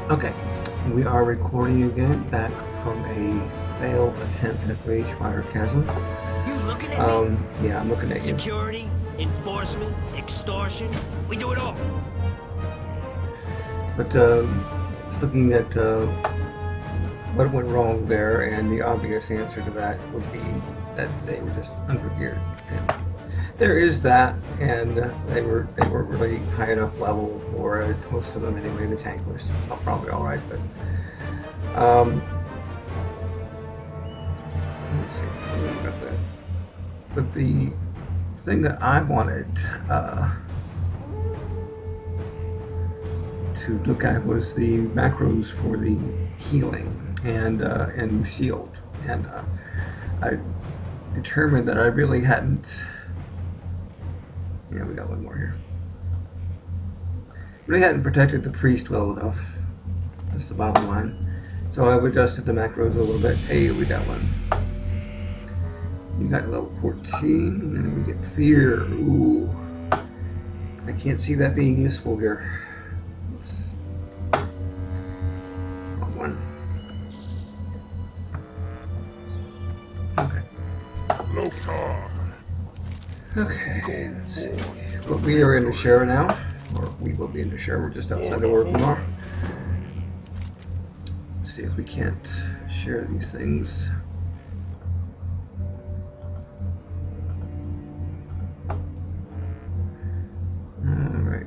Okay, we are recording again, back from a failed attempt at Ragefire Chasm. You looking at me? Yeah, I'm looking at you. Security, enforcement, extortion, we do it all. But just looking at what went wrong there, and the obvious answer to that would be that they were just undergeared. And there is that, and they weren't really high enough level for it. Most of them anyway. The tank was probably all right, but let's see. About that. But the thing that I wanted to look at was the macros for the healing and shield, and I determined that I really hadn't. Yeah, we got one more here. Really hadn't protected the priest well enough. That's the bottom line. So I've adjusted the macros a little bit. Hey, we got one. You got level 14, and we get fear. Ooh. I can't see that being useful here. Oops. Wrong one. Okay. Okay, let's see. But we are in Ashara now, or we will be in Ashara. We're just outside the Warcraft. Let's see if we can't share these things. Alright.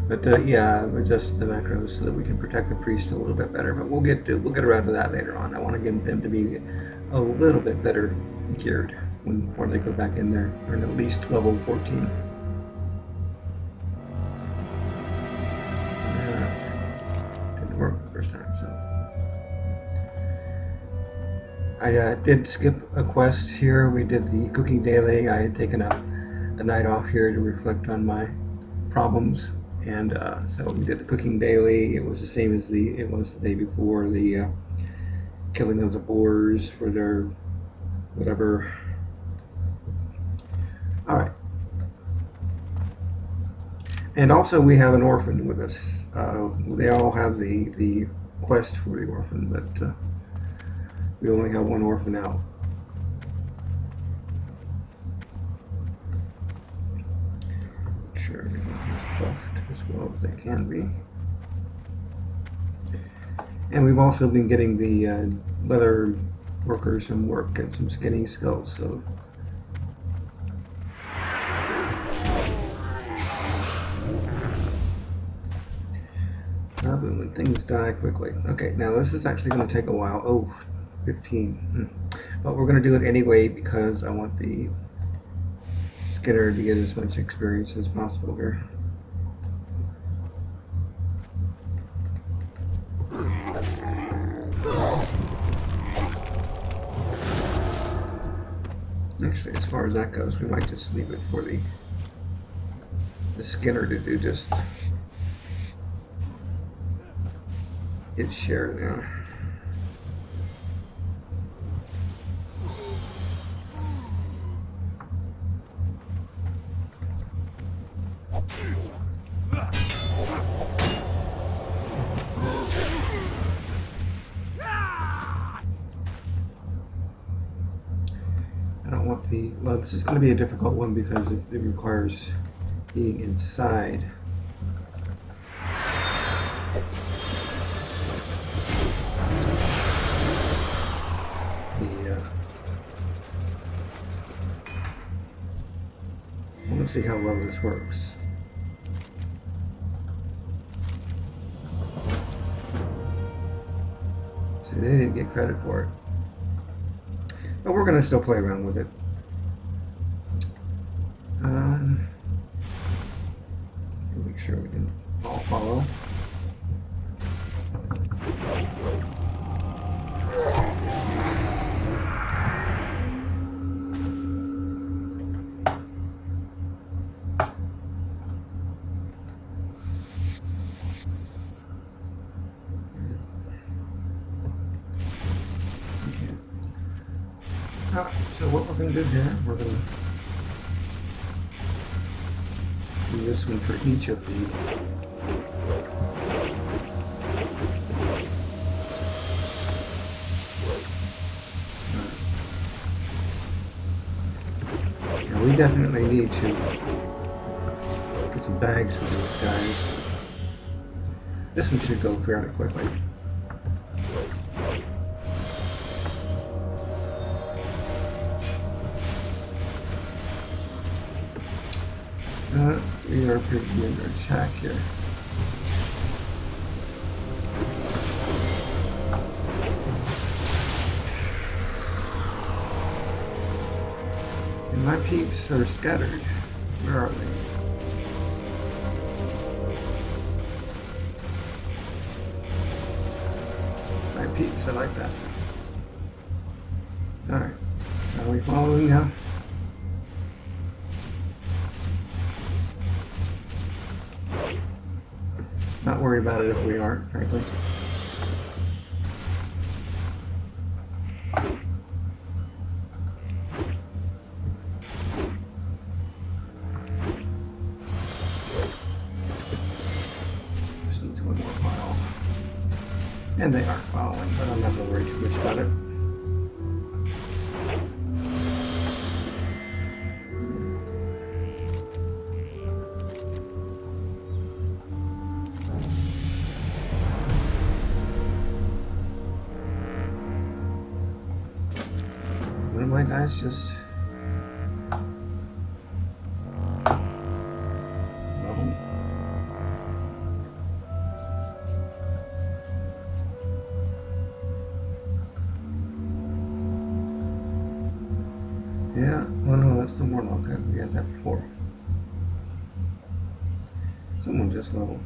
But yeah, adjust the macros so that we can protect the priest a little bit better. But we'll get around to that later on. I want to get them to be a little bit better geared before they go back in there, or at least level 14. Didn't work the first time, so I did skip a quest here. We did the cooking daily. I had taken a night off here to reflect on my problems. And so we did the cooking daily. It was the same as it was the day before, the killing of the boars for their whatever. All right. And also we have an orphan with us. They all have the quest for the orphan, but we only have one orphan out. Sure, everything's buffed as well as they can be. And we've also been getting the leather workers some work and some skinning skills, so but when things die quickly. Okay, now this is actually going to take a while. Oh, 15. But we're going to do it anyway because I want the Skinner to get as much experience as possible here. Actually, as far as that goes, we might just leave it for the Skinner to do just its share there. I don't want the, well, this is going to be a difficult one because it requires being inside. I want to see how well this works. See, they didn't get credit for it. But we're going to still play around with it. Make sure we can all follow. Alright, so what we're going to do here, we're going to do this one for each of the now we definitely need to get some bags for these guys. This one should go fairly quickly. We are pretty under attack here. And my peeps are scattered. Where are they? My peeps, I like that. Alright. Are we following now? Not worry about it if we aren't, frankly. Just needs one more mile. And they aren't following, but I'm not going to worry too much about it. One of my guys just level. Yeah, well no, that's the Warlock. We had that before. Someone just leveled.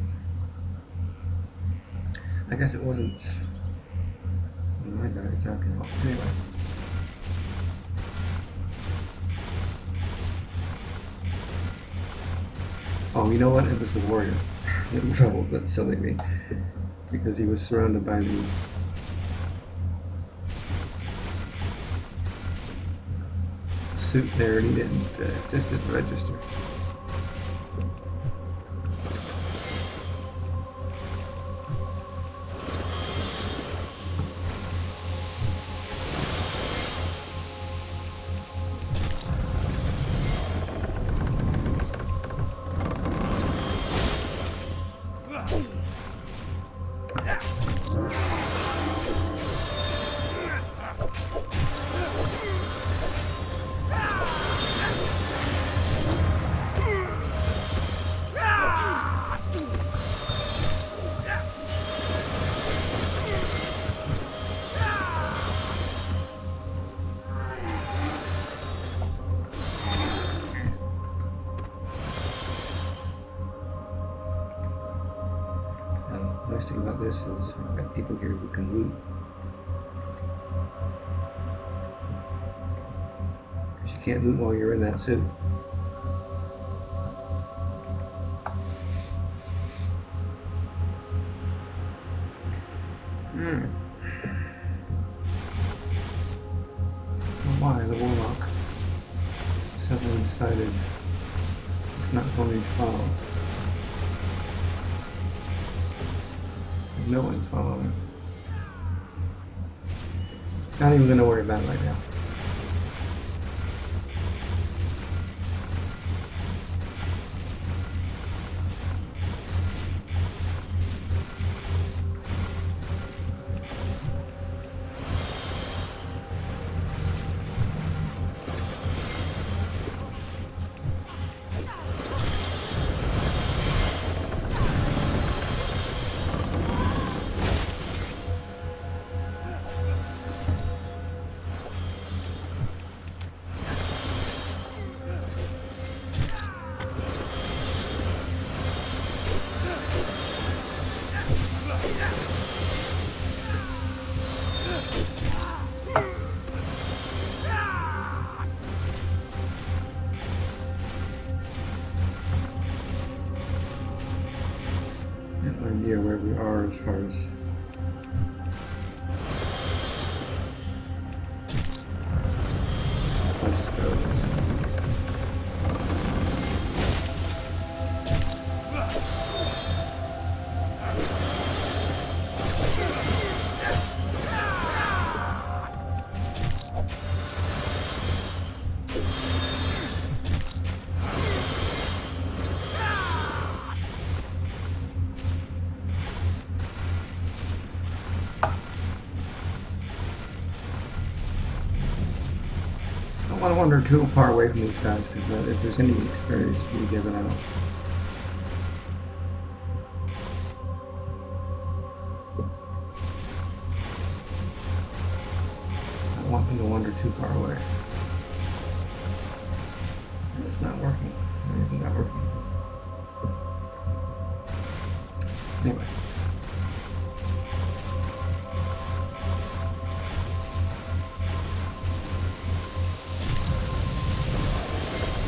I guess it wasn't one of my guys after all. Anyway. Oh, you know what? It was the warrior. It was trouble, but silly me. Because he was surrounded by the suit there and he just didn't register. The nice thing about this is we've got people here who can loot. Because you can't loot while you're in that suit. Why the Warlock suddenly decided it's not going to follow. No one's following. Not even going to worry about it right now. Idea where we are as far as don't want to wander too far away from these guys, because if there's any experience to be given out. I don't want them to wander too far away. It's not working. Why isn't that working? Anyway.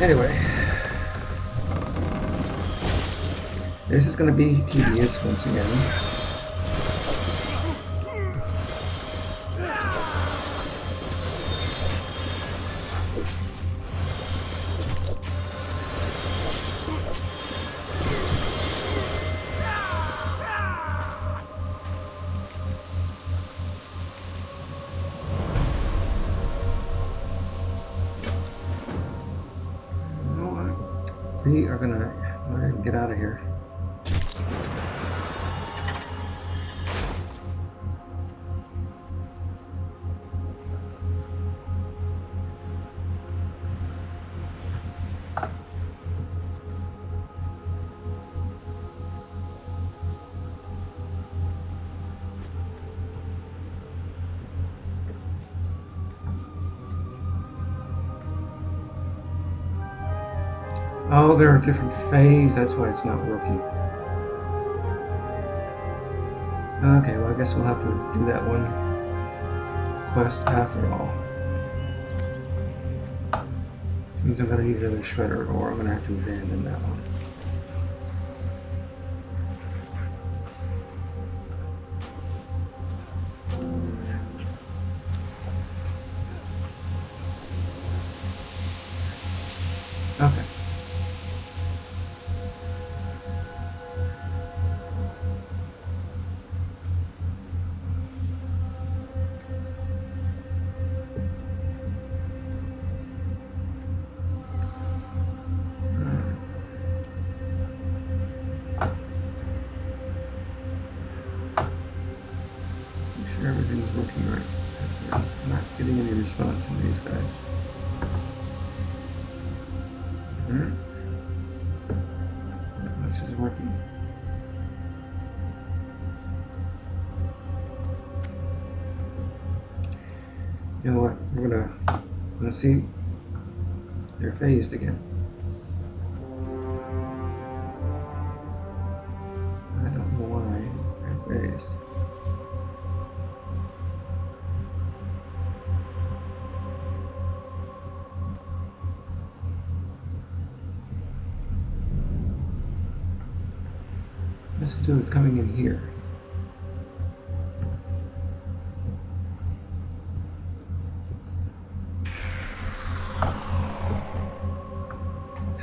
Anyway, this is going to be tedious once again. We are gonna get out of here. Oh, they're a different phase, that's why it's not working. Okay, well I guess we'll have to do that one quest after all. Means I'm gonna need another shredder, or I'm gonna have to abandon that one. Okay. Everything's working right. I'm not getting any response from these guys. Not much is working. You know what? We're gonna see. They're phased again. I don't know why they're phased. Let's do it coming in here.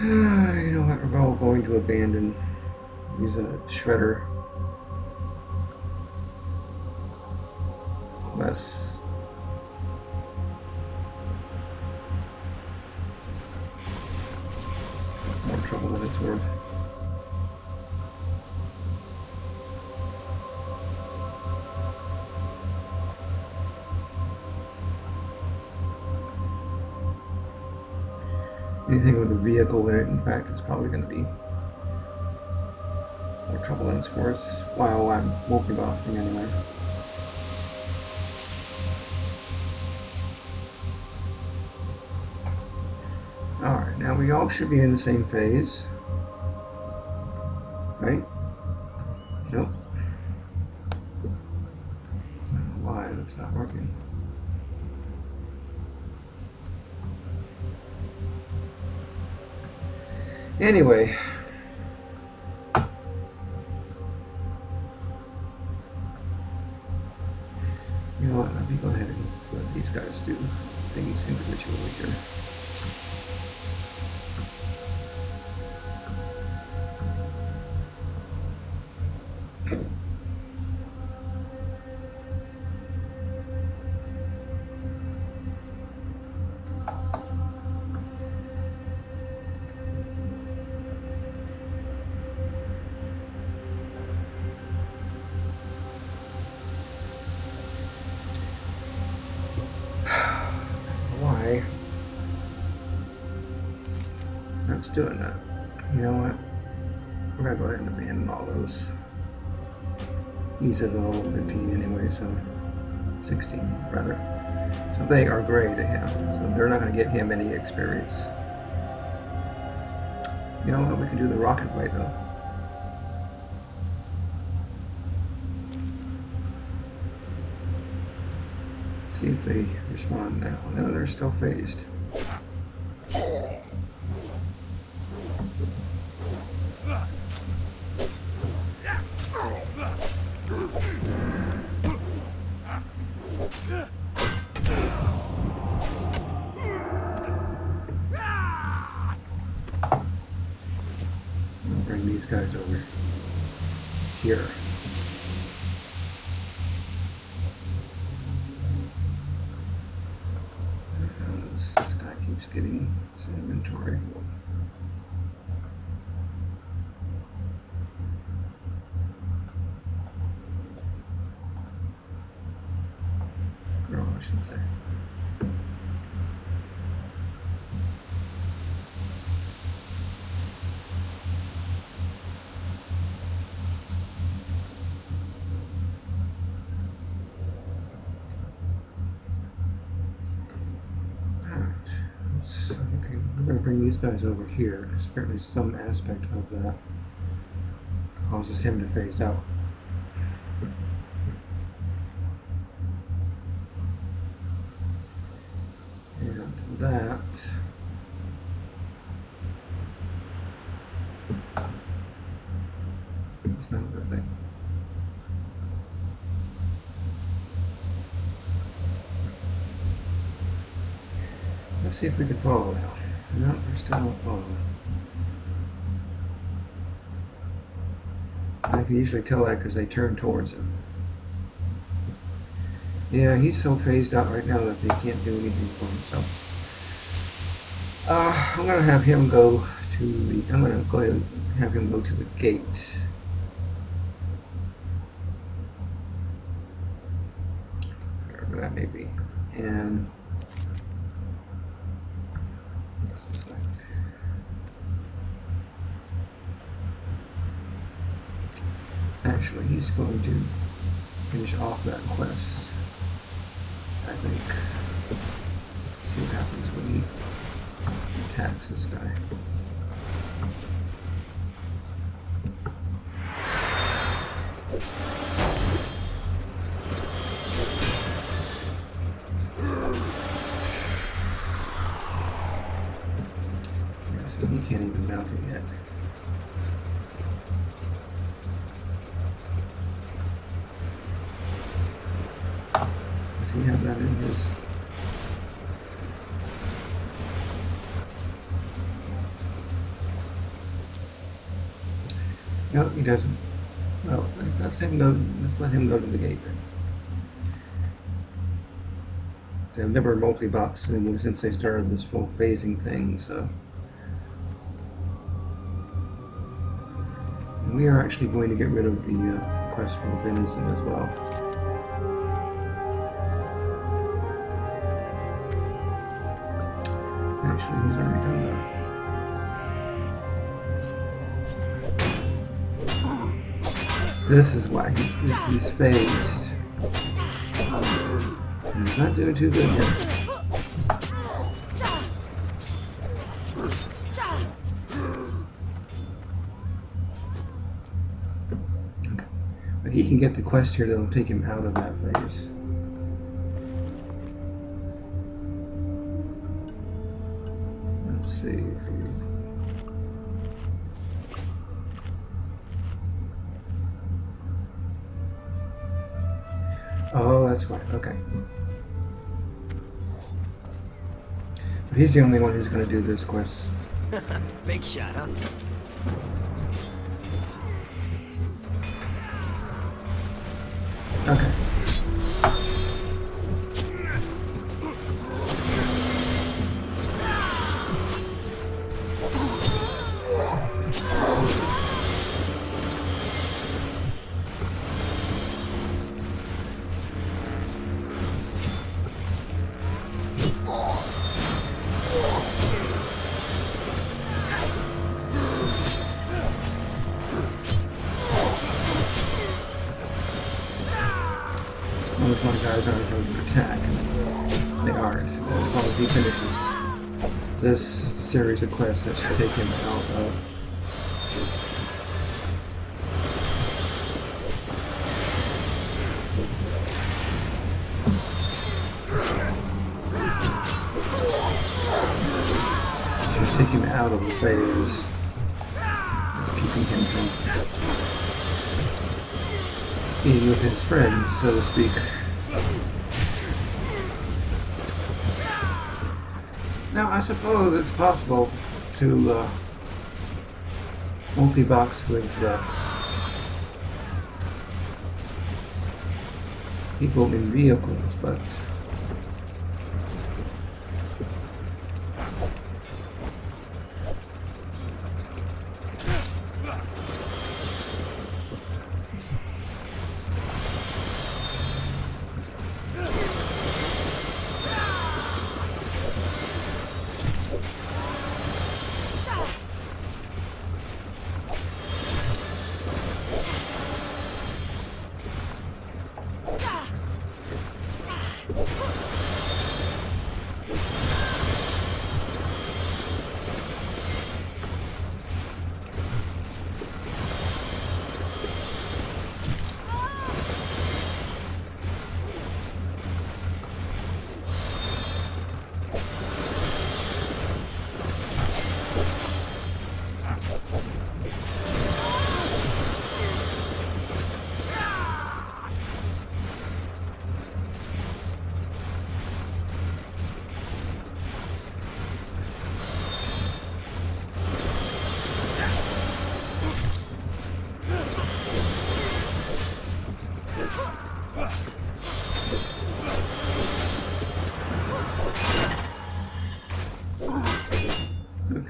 You know what? We're all going to abandon. Use a shredder. Less. More trouble than it's worth. Anything with a vehicle in it, in fact, it's probably going to be more trouble than it's worth while I'm multi-bossing anyway. Alright, now we all should be in the same phase. Right? Nope. I don't know why that's not working. Anyway, you know what, let me go ahead and let these guys do things individually here. Why? it's doing that. You know what? We're gonna go ahead and abandon all those. He's at a level 15 anyway, so 16 rather. So they are gray to him, so they're not gonna get him any experience. You know what? We can do the rocket blade though. See if they respond now. No, they're still phased. I'll bring these guys over here. This guy keeps getting his inventory. Girl, I should say. Okay, we're going to bring these guys over here, because apparently some aspect of that causes him to phase out. And that is not a good thing. Let's see if we can follow now. No, we're still not following. I can usually tell that because they turn towards him. Yeah, he's so phased out right now that they can't do anything for himself. I'm gonna have him go to the. I'm gonna go ahead and have him go to the gate. Wherever that may be, and. This way. Actually, he's going to finish off that quest, I think. See what happens when he attacks this guy. So he can't even mount it yet. Does he have that in his? No, he doesn't. Well, let's let him go to the gate then. See, I've never multi-boxed since they started this full phasing thing, so. And we are actually going to get rid of the quest for the venison as well. Actually, he's already done that. This is why he's phased. He's not doing too good yet. Okay. But he can get the quest here that'll take him out of that phase. Let's see. Oh, that's why. Okay. But he's the only one who's going to do this quest. Big shot, huh? Okay. guys aren't going to attack. They are, as long as he finishes this series of quests that should take him out of. Just take him out of the phase. Just keeping him from being with his friends, so to speak. Now, I suppose it's possible to multi-box with people in vehicles, but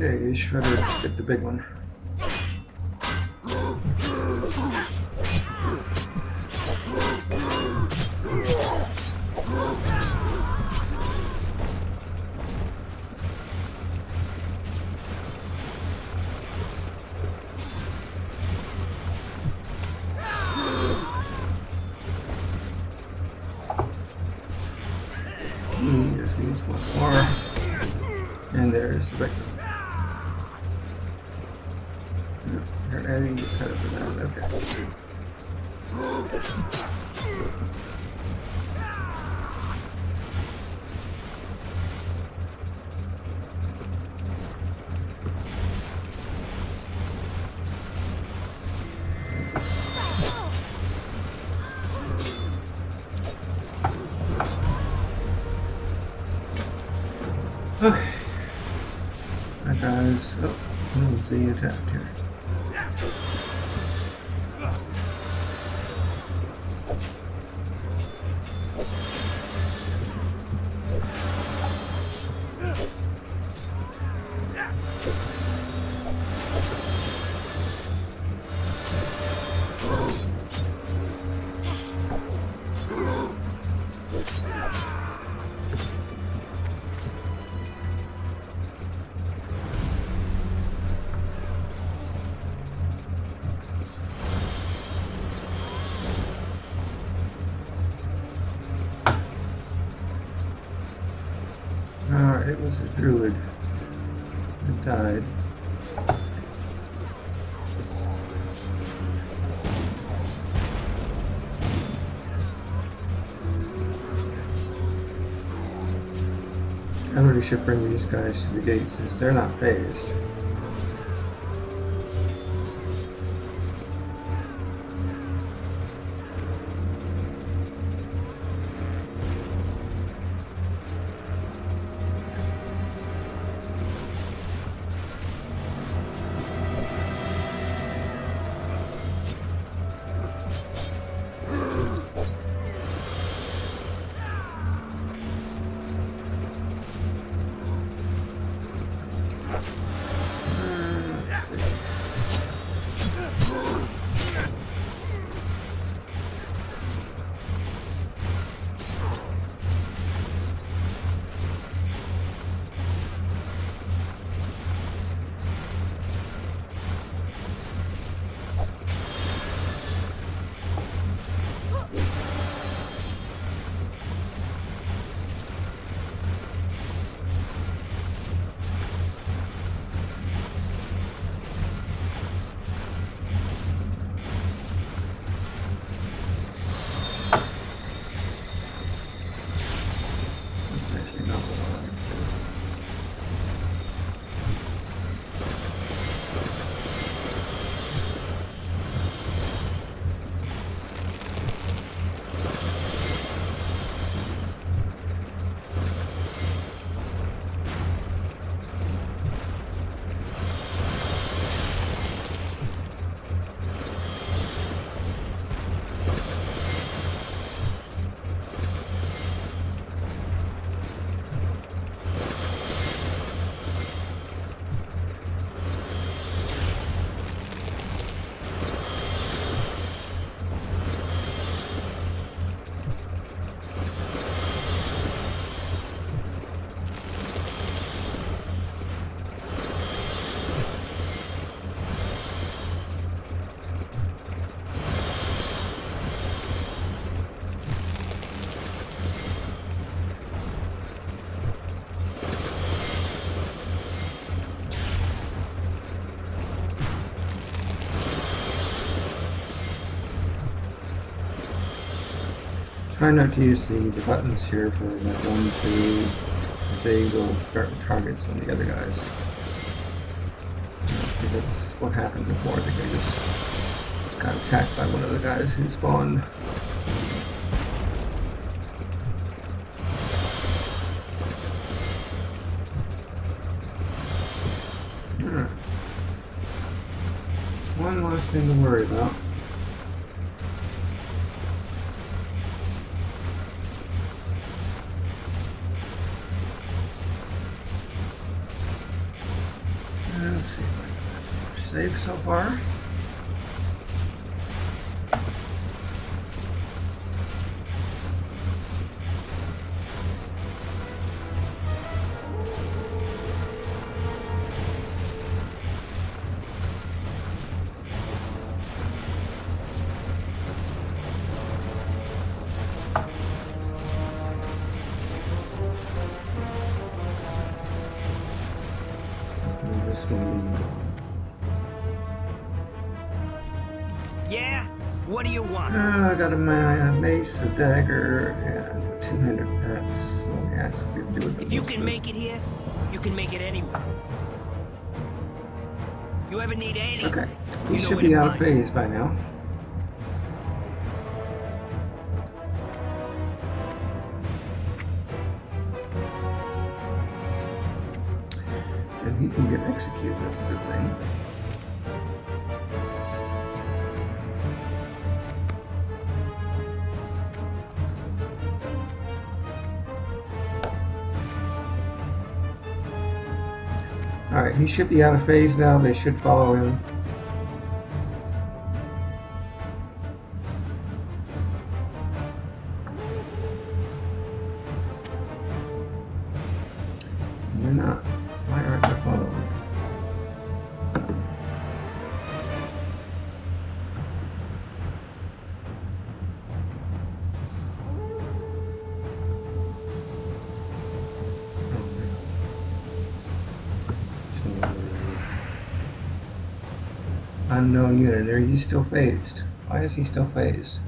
okay, Shredder, get the big one. Just use one more. And there's the big one. You're adding the cut for that, okay. Okay. That guy's, oh, who's the attack here? It was a druid that died. I really should bring these guys to the gate since they're not phased. Actually, not what I wanted to do. Try not to use the buttons here for that 1, 2. They will start targets on the other guys. That's what happened before. I think they just got attacked by one of the guys who spawned. One last thing to worry about. Let's see if I can get some more safe so far. Yeah? What do you want? I got my mace, a dagger, and a two-handed axe. So the axe will be doing If you can make it here, you can make it anywhere. You ever need anything? Okay, you he know should where be to out of find phase by now. And he can get executed, that's a good thing. Alright, he should be out of phase now. They should follow him. They're not. Why aren't they following? Unknown unit. Are you still phased? Why is he still phased?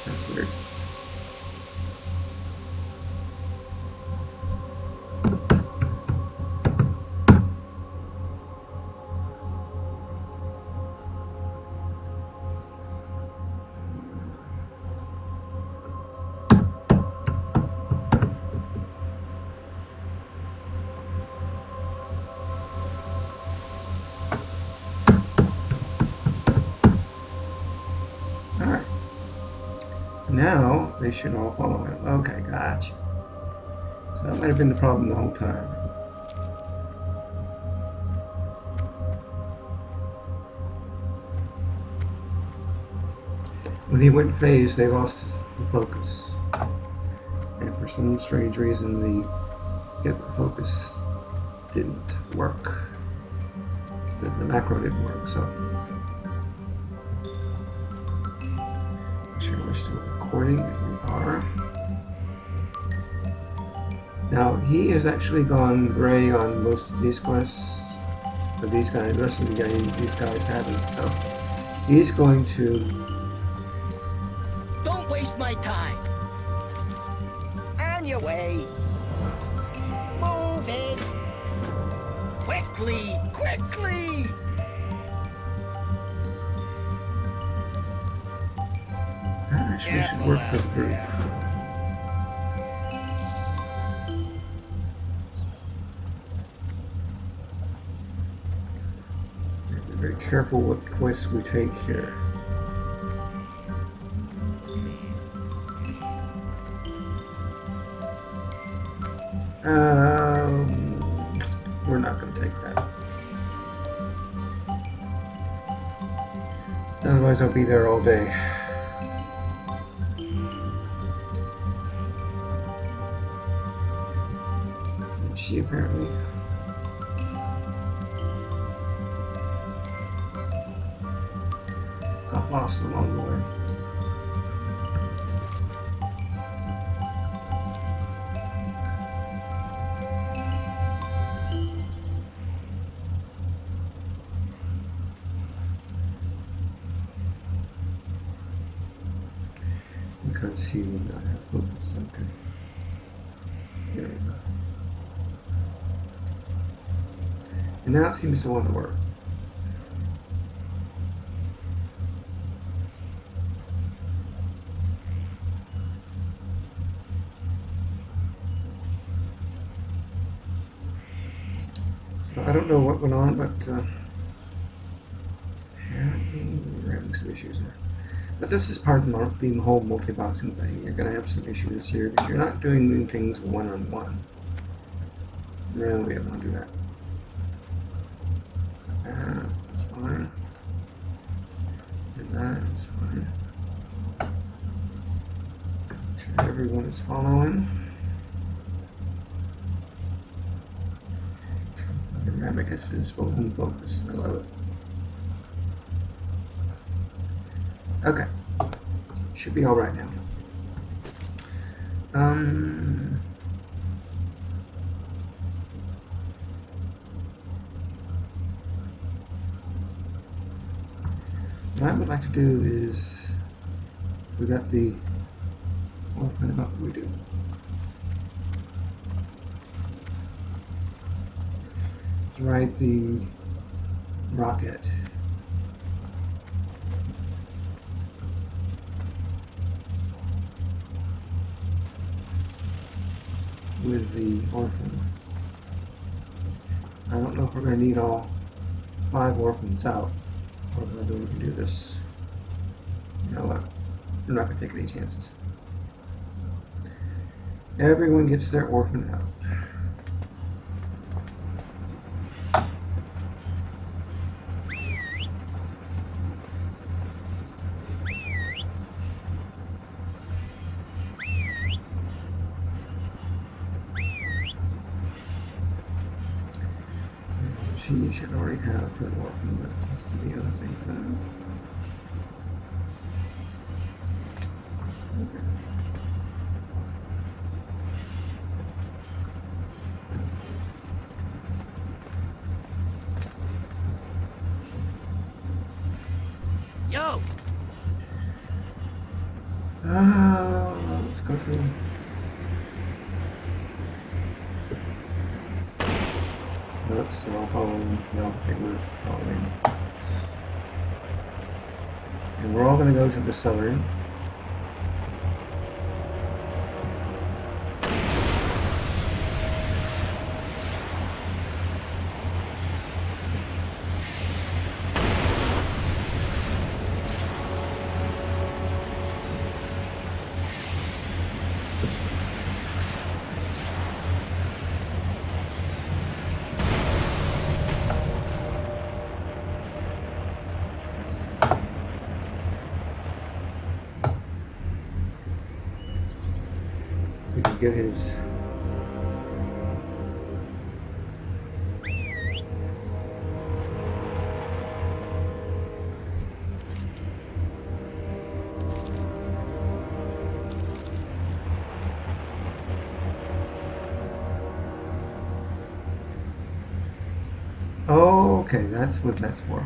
That's weird. Alright. Now they should all follow him. Okay, gotcha. So that might have been the problem the whole time. When he went phase, they lost the focus. And for some strange reason, the focus didn't work. The macro didn't work, so. Make sure we're still recording. We are. Now, he has actually gone gray on most of these quests. But these guys, the rest of these guys haven't. So he's going to. Don't waste my time. On your way. Move it. Quickly, quickly. Actually, we should work with the group. Be very careful what quests we take here. We're not going to take that. Otherwise, I'll be there all day. And she apparently got lost along the way. Because he would not have focus. Okay. There we go. And now it seems to want to work. So I don't know what went on, but apparently we're having some issues there. But this is part of the whole multi-boxing thing. You're going to have some issues here because you're not doing things one-on-one. No, we don't want to do that. That's fine. And that's fine. Make sure everyone is following. The Ramicus is full focus. I love it. Okay. Should be alright now. What I would like to do is, we got the, what about we do? Let's ride the rocket. With the orphan. I don't know if we're going to need all 5 orphans out, or whether we can do this. You know what? I'm not going to take any chances. Everyone gets their orphan out. She should already have her orphan, but the other things okay. Yo! Let's go through. Nope, so I'll follow him. No, they won't follow me. And we're all going to go to the southern. We can get his Okay, that's what that's for.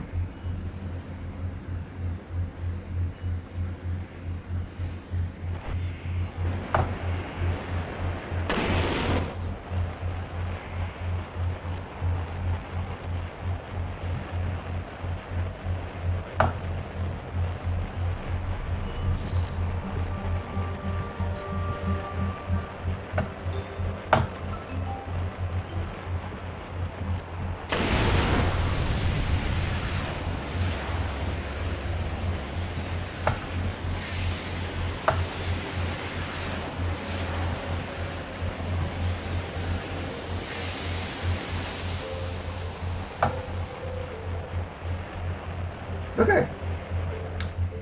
Okay,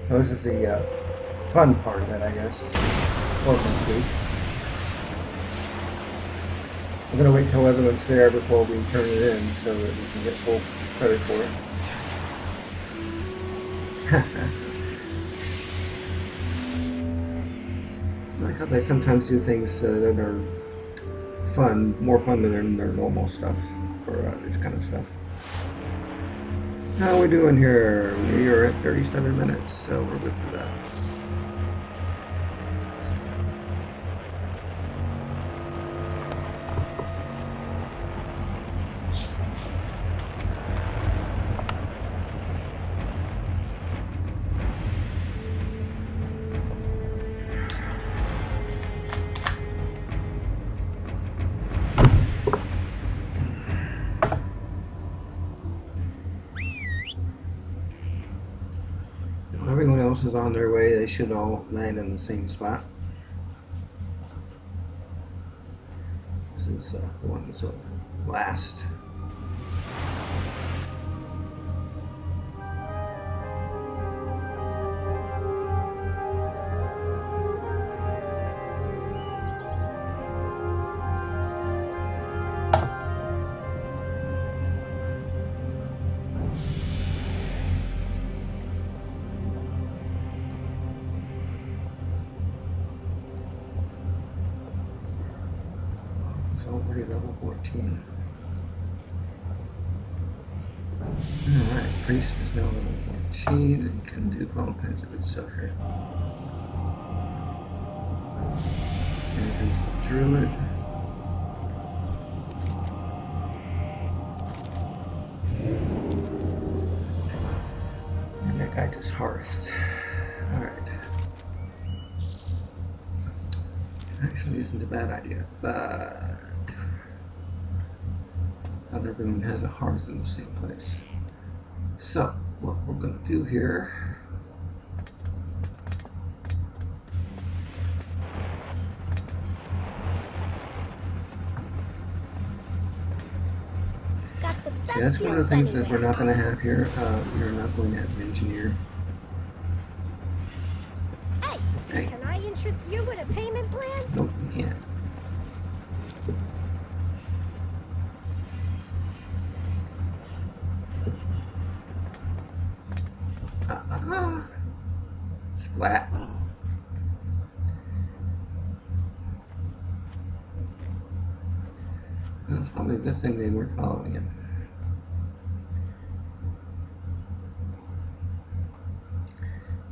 so this is the fun part of it, I guess. Welcome, sweet. We're going to wait till everyone's there before we turn it in so that we can get full credit for it. I like how they sometimes do things that are fun, more fun than their normal stuff for this kind of stuff. How are we doing here? We are at 37 minutes, so we're good for that. Everyone else is on their way. They should all land in the same spot. This is the one that's last. Already level 14. Alright, priest is now level 14 and can do all kinds of good stuff here. And there's the druid. And that guy just hearthed. Alright. Actually isn't a bad idea, but not everyone has a hearth in the same place. So, what we're going to do here that's one of the things that we're not going to have here. We're not going to have an engineer. Hey, can I interest you with a payment plan? Nope, you can't. Splat. That's probably a good thing they weren't following him.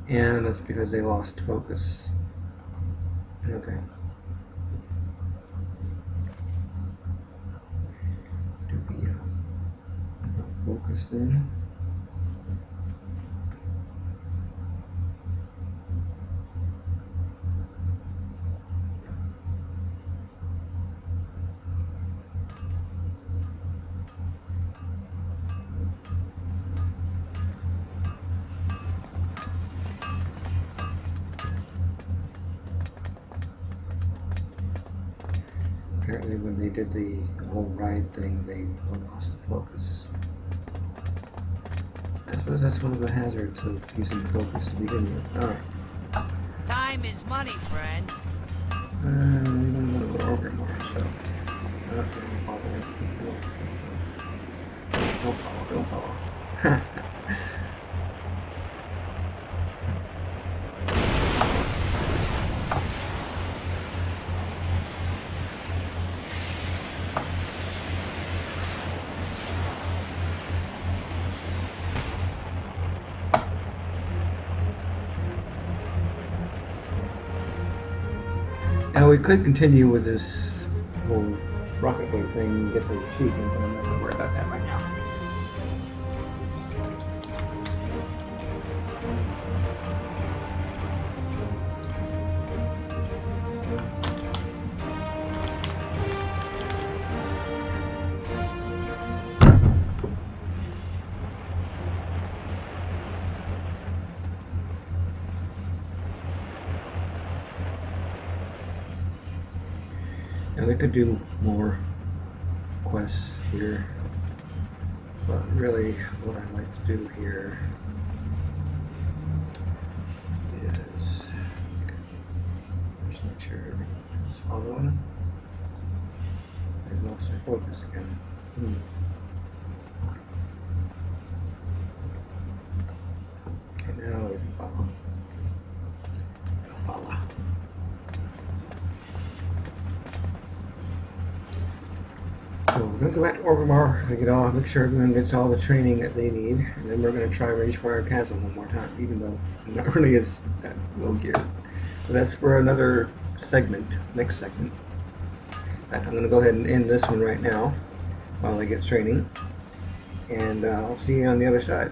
And that's because they lost focus. Okay. Do the focus then. Apparently when they did the whole ride thing, they lost the focus. I suppose that's one of the hazards of using focus to begin with. Alright. Time is money, friend. We don't want to go over more, so... don't follow. Don't follow. Now we could continue with this whole rocket wave thing and get the achievement, but I'm not going to worry about that right now. Now they could do more quests here, but really what I'd like to do here is just make sure everything's following. I lost my focus again. Okay, now we can follow. Follow. So we're going to go back to Orgrimmar, make sure everyone gets all the training that they need, and then we're going to try Ragefire Chasm one more time, even though I'm not really as that low gear. But that's for another segment, next segment. I'm going to go ahead and end this one right now while I get training, and I'll see you on the other side.